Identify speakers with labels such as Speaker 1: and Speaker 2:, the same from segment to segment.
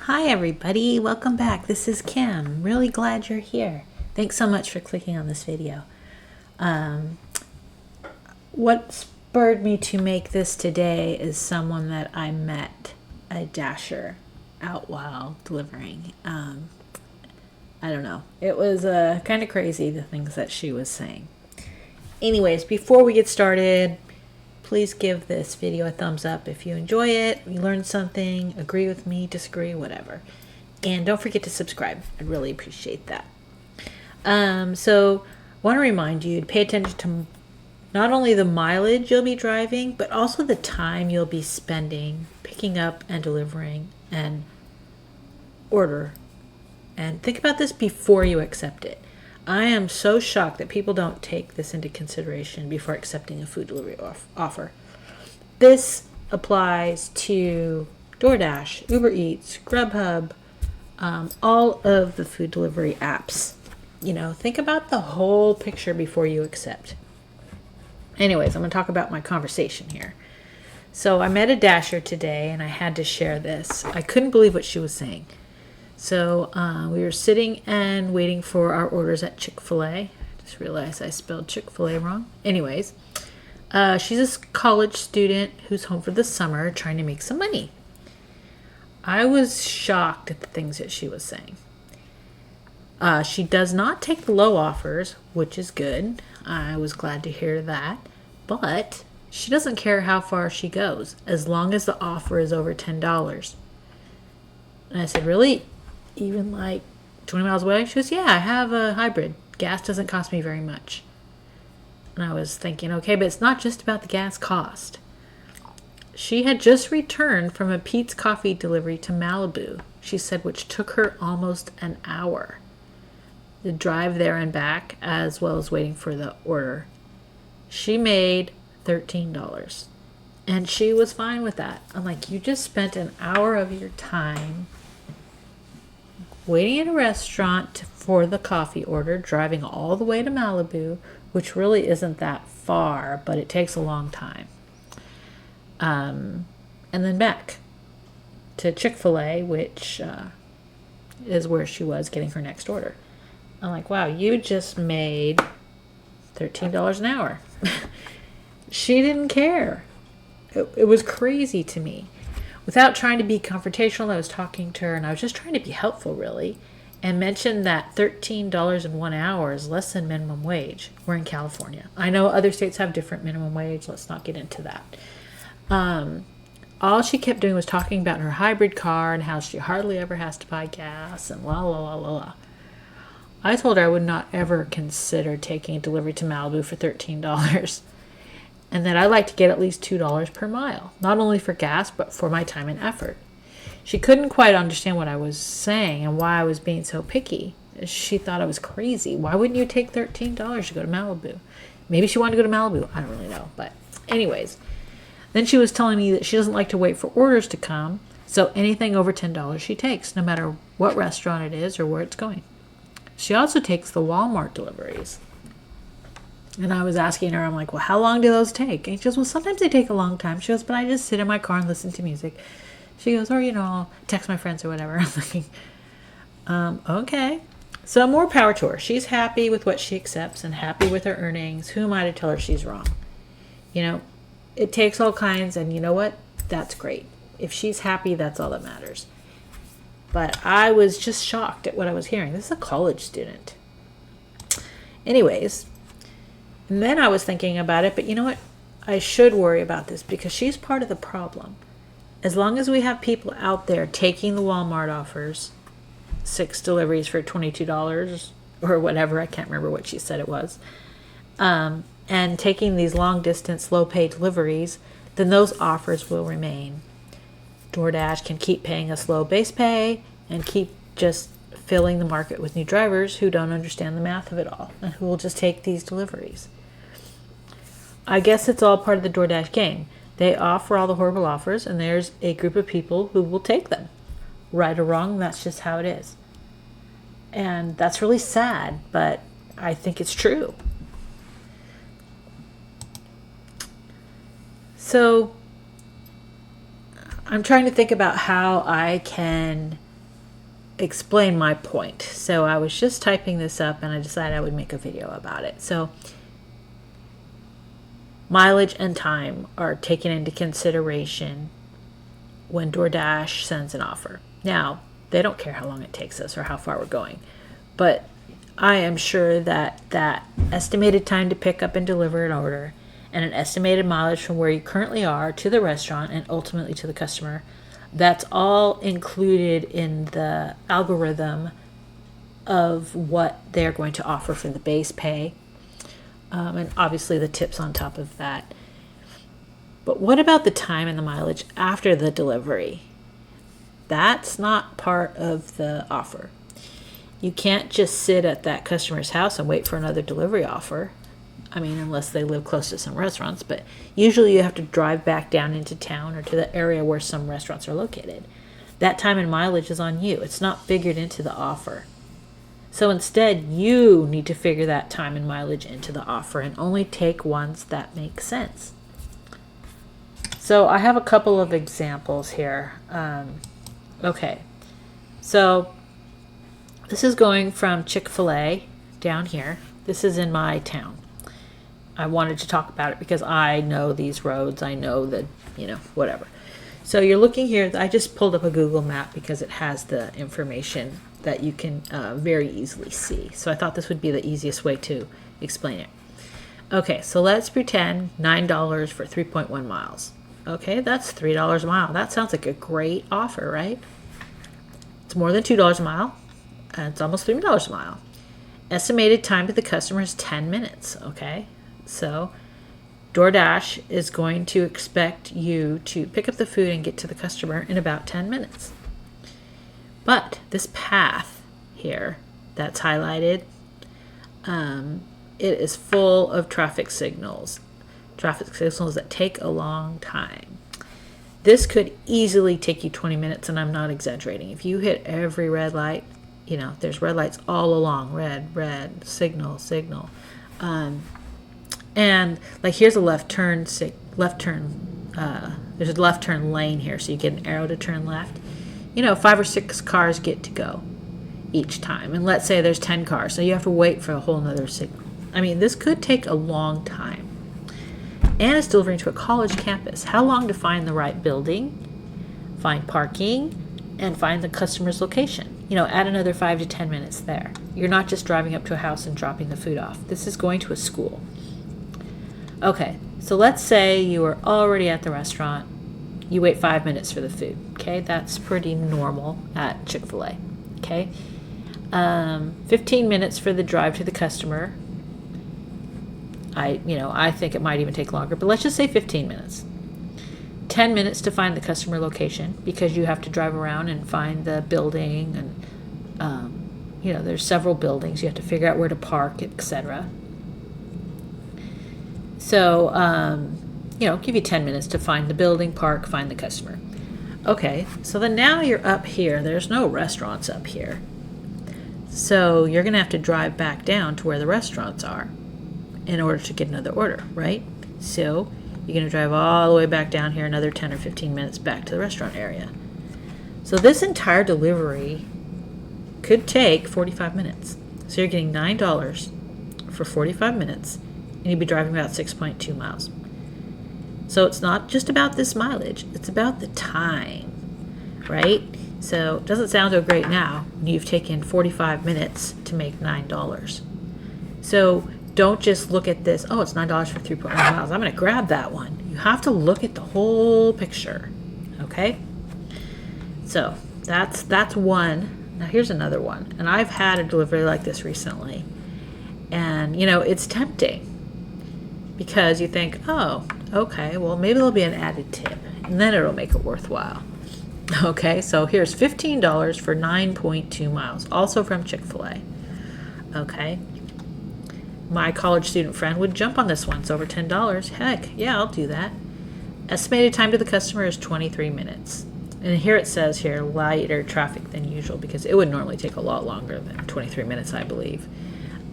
Speaker 1: Hi everybody, welcome back. This is Kim. Really glad you're here. Thanks so much for clicking on this video. What spurred me to make this today is someone that I met, a Dasher, out while delivering. I don't know. It was kind of crazy, the things that she was saying. Anyways, before we get started, please give this video a thumbs up if you enjoy it, you learned something, agree with me, disagree, whatever. And don't forget to subscribe. I'd really appreciate that. So I want to remind you to pay attention to not only the mileage you'll be driving, but also the time you'll be spending picking up and delivering an order. And think about this before you accept it. I am so shocked that people don't take this into consideration before accepting a food delivery offer. This applies to Doordash, Uber Eats, Grubhub, all of the food delivery apps. You know, think about the whole picture before you accept. Anyways, I'm going to talk about my conversation here. So I met a Dasher today and I had to share this. I couldn't believe what she was saying. So we were sitting and waiting for our orders at Chick-fil-A. I just realized I spelled Chick-fil-A wrong. Anyways, she's a college student who's home for the summer trying to make some money. I was shocked at the things that she was saying. She does not take the low offers, which is good. I was glad to hear that. But she doesn't care how far she goes, as long as the offer is over $10. And I said, really? Even like 20 miles away? She goes, yeah, I have a hybrid. Gas doesn't cost me very much. And I was thinking, okay, but it's not just about the gas cost. She had just returned from a Pete's Coffee delivery to Malibu, she said, which took her almost an hour. The drive there and back, as well as waiting for the order. She made $13. And she was fine with that. I'm like, you just spent an hour of your time waiting in a restaurant for the coffee order, driving all the way to Malibu, which really isn't that far, but it takes a long time. And then back to Chick-fil-A, which is where she was getting her next order. I'm like, wow, you just made $13 an hour. She didn't care. It was crazy to me. Without trying to be confrontational, I was talking to her, and I was just trying to be helpful, really, and mentioned that $13 in 1 hour is less than minimum wage. We're in California. I know other states have different minimum wage. Let's not get into that. All she kept doing was talking about her hybrid car and how she hardly ever has to buy gas and la, la, la, la, la. I told her I would not ever consider taking a delivery to Malibu for $13. And that I like to get at least $2 per mile, not only for gas, but for my time and effort. She couldn't quite understand what I was saying and why I was being so picky. She thought I was crazy. Why wouldn't you take $13 to go to Malibu? Maybe she wanted to go to Malibu. I don't really know. But anyways, then she was telling me that she doesn't like to wait for orders to come. So anything over $10 she takes, no matter what restaurant it is or where it's going. She also takes the Walmart deliveries. And I was asking her, I'm like, well, how long do those take? And she goes, well, sometimes they take a long time. She goes, but I just sit in my car and listen to music. She goes, or, I'll text my friends or whatever. I'm thinking, okay. So more power to her. She's happy with what she accepts and happy with her earnings. Who am I to tell her she's wrong? It takes all kinds, and you know what? That's great. If she's happy, that's all that matters. But I was just shocked at what I was hearing. This is a college student. Anyways, and then I was thinking about it, but you know what? I should worry about this because she's part of the problem. As long as we have people out there taking the Walmart offers, 6 deliveries for $22 or whatever, I can't remember what she said it was, and taking these long-distance, low-pay deliveries, then those offers will remain. DoorDash can keep paying us low base pay and keep just filling the market with new drivers who don't understand the math of it all and who will just take these deliveries. I guess it's all part of the DoorDash game. They offer all the horrible offers, and there's a group of people who will take them. Right or wrong, that's just how it is. And that's really sad, but I think it's true. So I'm trying to think about how I can explain my point. So I was just typing this up and I decided I would make a video about it. So mileage and time are taken into consideration when DoorDash sends an offer. Now, they don't care how long it takes us or how far we're going, but I am sure that that estimated time to pick up and deliver an order and an estimated mileage from where you currently are to the restaurant and ultimately to the customer, that's all included in the algorithm of what they're going to offer for the base pay. And obviously the tips on top of that. But what about the time and the mileage after the delivery? That's not part of the offer. You can't just sit at that customer's house and wait for another delivery offer. I mean, unless they live close to some restaurants, but usually you have to drive back down into town or to the area where some restaurants are located. That time and mileage is on you. It's not figured into the offer. So instead, you need to figure that time and mileage into the offer and only take ones that make sense. So I have a couple of examples here. Okay, so this is going from Chick-fil-A down here. This is in my town. I wanted to talk about it because I know these roads. I know that, whatever. So you're looking here. I just pulled up a Google map because it has the information that you can very easily see. So I thought this would be the easiest way to explain it. Okay, so let's pretend $9 for 3.1 miles. Okay, that's $3 a mile. That sounds like a great offer, right? It's more than $2 a mile, and it's almost $3 a mile. Estimated time to the customer is 10 minutes, okay? So DoorDash is going to expect you to pick up the food and get to the customer in about 10 minutes. But this path here that's highlighted, it is full of traffic signals that take a long time. This could easily take you 20 minutes, and I'm not exaggerating. If you hit every red light, there's red lights all along, red, signal. And like here's a left turn, there's a left turn lane here, so you get an arrow to turn left. 5 or 6 cars get to go each time. And let's say there's 10 cars, so you have to wait for a whole nother signal. I mean, this could take a long time. And it's delivering to a college campus. How long to find the right building, find parking, and find the customer's location? Add another 5 to 10 minutes there. You're not just driving up to a house and dropping the food off. This is going to a school. Okay, so let's say you are already at the restaurant. You wait 5 minutes for the food. Okay, that's pretty normal at Chick-fil-A. Okay, 15 minutes for the drive to the customer. I think it might even take longer, but let's just say 15 minutes. 10 minutes to find the customer location because you have to drive around and find the building, and there's several buildings. You have to figure out where to park, etc. So, give you 10 minutes to find the building, park, find the customer. Okay, so then now you're up here. There's no restaurants up here. So you're going to have to drive back down to where the restaurants are in order to get another order, right? So you're going to drive all the way back down here, another 10 or 15 minutes back to the restaurant area. So this entire delivery could take 45 minutes. So you're getting $9 for 45 minutes, and you'd be driving about 6.2 miles. So it's not just about this mileage, it's about the time, right? So it doesn't sound so great now when you've taken 45 minutes to make $9. So don't just look at this, oh, it's $9 for 3.1 miles. I'm going to grab that one. You have to look at the whole picture, okay? So that's one. Now here's another one. And I've had a delivery like this recently. And, it's tempting because you think, oh, okay, well, maybe there'll be an added tip. And then it'll make it worthwhile. Okay, so here's $15 for 9.2 miles, also from Chick-fil-A. Okay. My college student friend would jump on this one. It's over $10. Heck, yeah, I'll do that. Estimated time to the customer is 23 minutes. And here it says here, lighter traffic than usual, because it would normally take a lot longer than 23 minutes, I believe.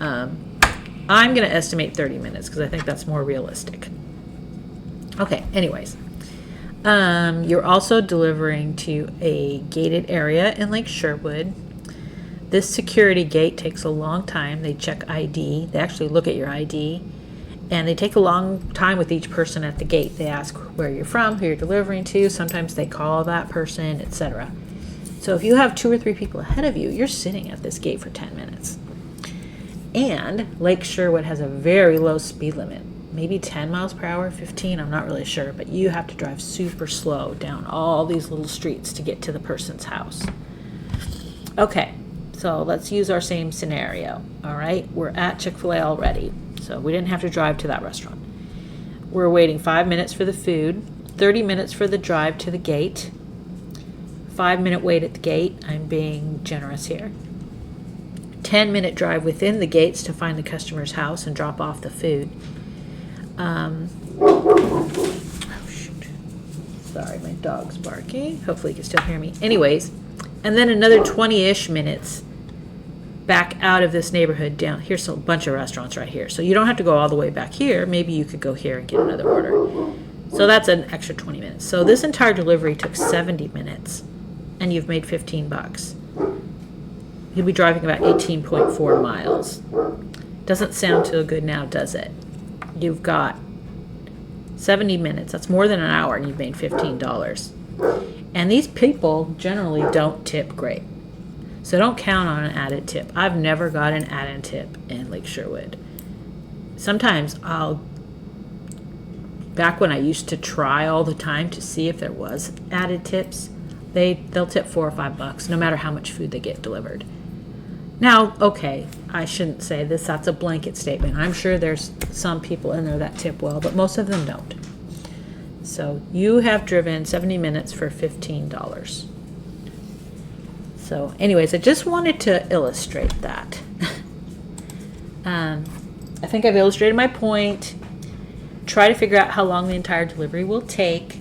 Speaker 1: I'm going to estimate 30 minutes because I think that's more realistic. Okay, anyways. You're also delivering to a gated area in Lake Sherwood. This security gate takes a long time. They check ID. They actually look at your ID. And they take a long time with each person at the gate. They ask where you're from, who you're delivering to. Sometimes they call that person, etc. So if you have 2 or 3 people ahead of you, you're sitting at this gate for 10 minutes. And Lake Sherwood has a very low speed limit. Maybe 10 miles per hour, 15, I'm not really sure. But you have to drive super slow down all these little streets to get to the person's house. Okay, so let's use our same scenario. All right, we're at Chick-fil-A already. So we didn't have to drive to that restaurant. We're waiting 5 minutes for the food, 30 minutes for the drive to the gate, 5-minute wait at the gate. I'm being generous here. 10-minute drive within the gates to find the customer's house and drop off the food. Oh, shoot. Sorry, my dog's barking. Hopefully you can still hear me. Anyways, and then another 20-ish minutes back out of this neighborhood down. Here's a bunch of restaurants right here. So you don't have to go all the way back here. Maybe you could go here and get another order. So that's an extra 20 minutes. So this entire delivery took 70 minutes and you've made $15. You'll be driving about 18.4 miles. Doesn't sound too good now, does it? You've got 70 minutes. That's more than an hour and you've made $15. And these people generally don't tip great. So don't count on an added tip. I've never got an added tip in Lake Sherwood. Sometimes back when I used to try all the time to see if there was added tips, they'll tip $4 or $5 no matter how much food they get delivered. Now, okay, I shouldn't say this. That's a blanket statement. I'm sure there's some people in there that tip well, but most of them don't. So you have driven 70 minutes for $15. So anyways, I just wanted to illustrate that. I think I've illustrated my point. Try to figure out how long the entire delivery will take.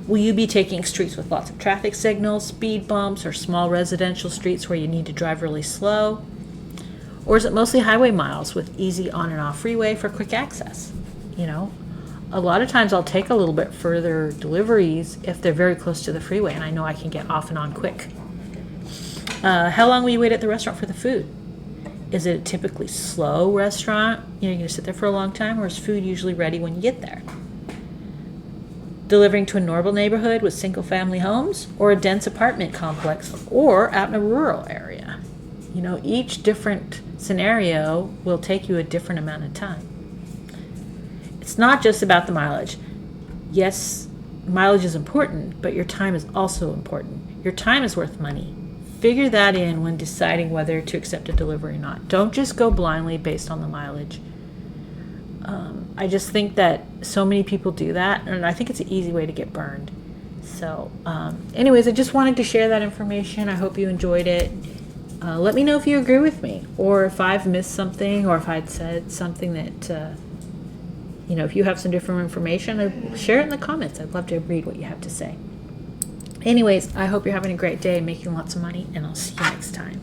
Speaker 1: Will you be taking streets with lots of traffic signals, speed bumps, or small residential streets where you need to drive really slow? Or is it mostly highway miles with easy on and off freeway for quick access? You know, a lot of times I'll take a little bit further deliveries if they're very close to the freeway and I know I can get off and on quick. How long will you wait at the restaurant for the food? Is it a typically slow restaurant? You're going to sit there for a long time, or is food usually ready when you get there? Delivering to a normal neighborhood with single-family homes, or a dense apartment complex, or out in a rural area? You know, each different scenario will take you a different amount of time. It's not just about the mileage. Yes, mileage is important, but your time is also important. Your time is worth money. Figure that in when deciding whether to accept a delivery or not. Don't just go blindly based on the mileage. I just think that so many people do that, and I think it's an easy way to get burned. So anyways, I just wanted to share that information. I hope you enjoyed it. Let me know if you agree with me, or if I've missed something, or if I'd said something that, if you have some different information, share it in the comments. I'd love to read what you have to say. Anyways, I hope you're having a great day and making lots of money, and I'll see you next time.